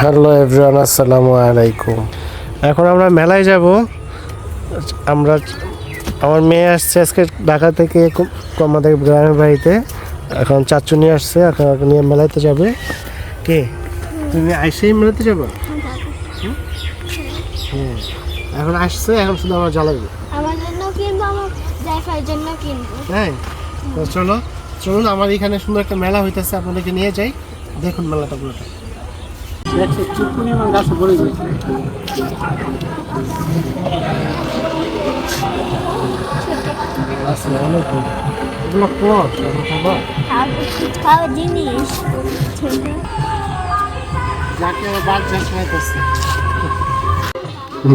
Hello everyone, আসসালামু আলাইকুম। এখন আমরা মেলায় যাব। আমার মেয়ে আসছে আজকে ঢাকা থেকে আমাদের গ্রামের বাড়িতে। এখন চাচু নিয়ে আসছে, এখন নিয়ে মেলাতে যাবে। কে তুমি আইসেই মেলাতে যাবো? এখন আসছে, এখন শুধু আমার জ্বালাবো। আমার জন্য কিনবো, আমার জায়ফার জন্য কিনবো। হ্যাঁ, তো চলুন আমার এখানে সুন্দর একটা মেলা হইতেছে, আপনাদেরকে নিয়ে যাই। দেখুন মেলাটা পুরোটা। গাছে পড়ে গেছে।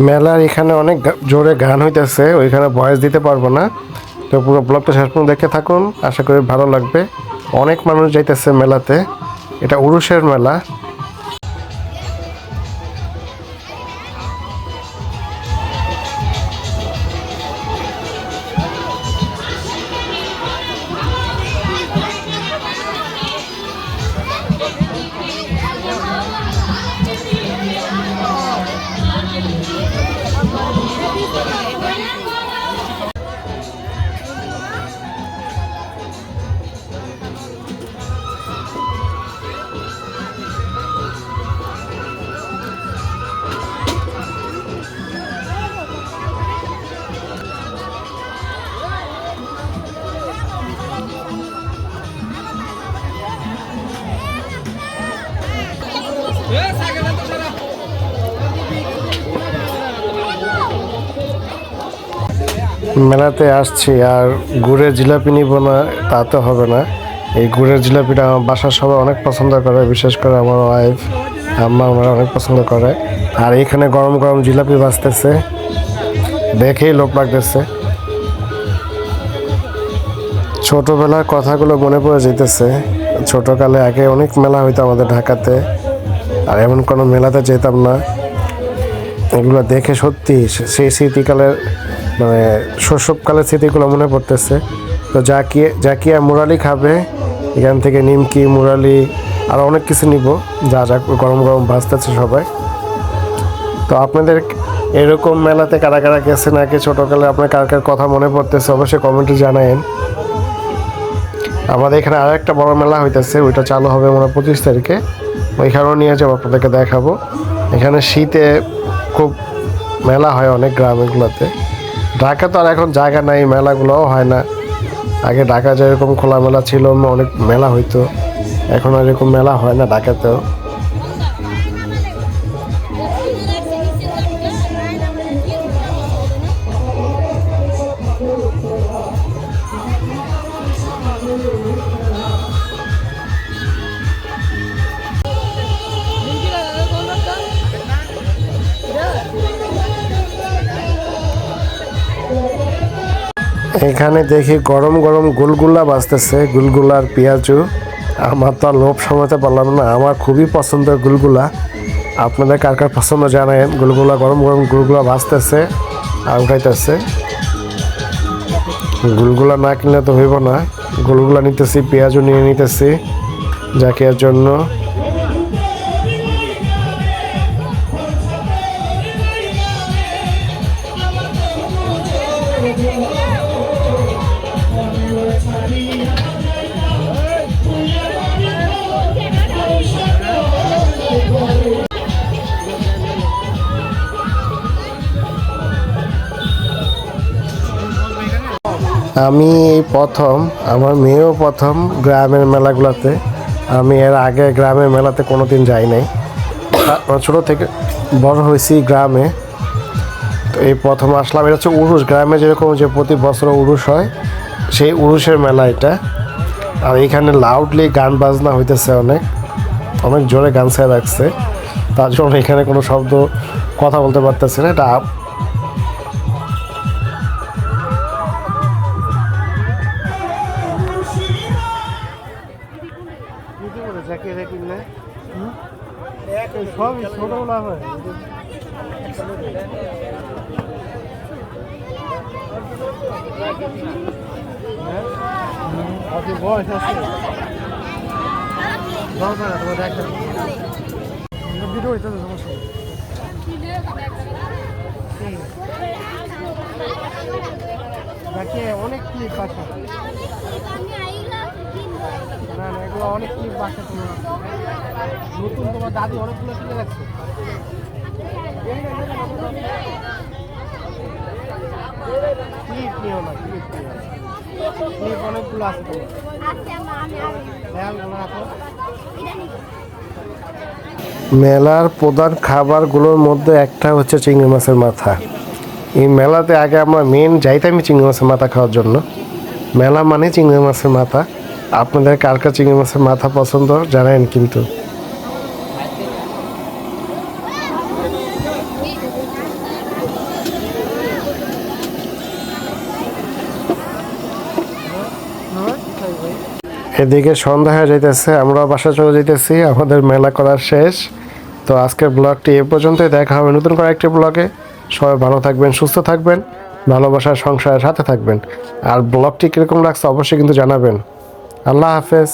মেলার এখানে অনেক জোরে গান হইতেছে, ওইখানে ভয়েস দিতে পারবো না। তো পুরো ব্লগটা শেষ পর্যন্ত দেখে থাকুন, আশা করি ভালো লাগবে। অনেক মানুষ যাইতেছে মেলাতে, এটা উরুষের মেলা। মেলাতে আসছি আর গুড়ের জিলাপি নিব না তা তো হবে না। এই গুড়ের জিলাপিটা আমার বাসার সবাই অনেক পছন্দ করে, বিশেষ করে আমার ওয়াইফ আম্মা, ওনারা অনেক পছন্দ করে। আর এখানে গরম গরম জিলাপি বাজতেছে, দেখেই লোভ লাগতেছে। ছোটবেলার কথাগুলো মনে পড়ে যেতেছে। ছোটকালে আগে অনেক মেলা হইতো আমাদের ঢাকাতে, আর এমন কোনো মেলাতে যেতাম না। এগুলো দেখে সত্যি সেই স্মৃতিকালের মানে শৈশবকালের স্মৃতিগুলো মনে পড়তেছে। তো জাকিয়া মুরালি খাবে, এখান থেকে নিমকি, মুরালি আর অনেক কিছু নিব, যা যা গরম গরম ভাজতেছে সবাই। তো আপনাদের এরকম মেলাতে কারা কারা গেছে নাকি ছোটোকালে, আপনার কার কার কথা মনে পড়তেছে অবশ্যই কমেন্টে জানায়েন। আমাদের এখানে আর একটা বড় মেলা হইতেছে, ওইটা চালু হবে মনে 25 তারিখে। ওইখানেও নিয়ে যাবো, আপনাদেরকে দেখাবো। এখানে শীতে খুব মেলা হয় অনেক গ্রামগুলোতে। ঢাকা তো আর এখন জায়গা নাই, মেলাগুলোও হয় না। আগে ঢাকা যেরকম খোলা মেলা ছিল, অনেক মেলা হইতো, এখন আর এরকম মেলা হয় না ঢাকাতেও। এখানে দেখি গরম গরম গুলগুলা বাজতেছে, গুলগুলার পেঁয়াজু। আমার তো আর লোভ সামলাতে পারলাম না, আমার খুবই পছন্দের গুলগুলা। আপনাদের কার কার পছন্দ জানায়েন। গুলগুলা গরম গরম গুলগুলা বাজতেছে আর উঠাইতেছে। গুলগুলা না কিনলে তো হইব না, গুলগুলা নিতেছি, পেঁয়াজু নিয়ে নিতেছি জাকিয়ার জন্য। আমি এই প্রথম, আমার মেয়েও প্রথম গ্রামের মেলাগুলোতে। আমি এর আগে গ্রামের মেলাতে কোনো দিন যাই নাই। ছোটো থেকে বড় হয়েছি গ্রামে, তো এই প্রথম আসলাম। এটা হচ্ছে উরুষ, গ্রামে যেরকম যে প্রতি বছর উরুষ হয়, সেই উরুষের মেলা এটা। আর এখানে লাউডলি গান বাজনা হইতেছে, অনেক অনেক জোরে গান ছায়া রাখছে, তার জন্য এখানে কোনো শব্দ কথা বলতে পারতেছি না, এটা সবই ছোটগুলা হয়। বয়স আছে দরকার না তোমার দেখেন ভিডিও হইতেছে সমস্যা দেখে অনেক ক্লিপ বাসা না না এগুলো অনেক ক্লিপ বাসা তোমার নতুন তোমার দাদি অনেকগুলো কিনে রাখছে ক্লিপ নিও না ক্লিপ নিও না ক্লিপ অনেকগুলো আছে তোমার খেয়াল রাখো। মেলার প্রধান খাবারগুলোর মধ্যে একটা হচ্ছে চিংড়ি মাছের মাথা। এই মেলাতে আগে আমরা মেন যাইতামই চিংড়ি মাছের মাথা খাওয়ার জন্য। মেলা মানে চিংড়ি মাছের মাথা। আপনাদের কার কার চিংড়ি মাছের মাথা পছন্দ জানেন কিন্তু। এদিকে সন্ধ্যা হয়ে যাইতেছে, আমরা বাসা চলে যাইতেছি, আমাদের মেলা করার শেষ। তো আজকের ব্লগটি এ পর্যন্তই, দেখা হবে নতুন করে একটি ব্লগে। সবাই ভালো থাকবেন, সুস্থ থাকবেন, ভালোবাসার সংসারের সাথে থাকবেন। আর ব্লগটি কীরকম লাগছে অবশ্যই কিন্তু জানাবেন। আল্লাহ হাফেজ।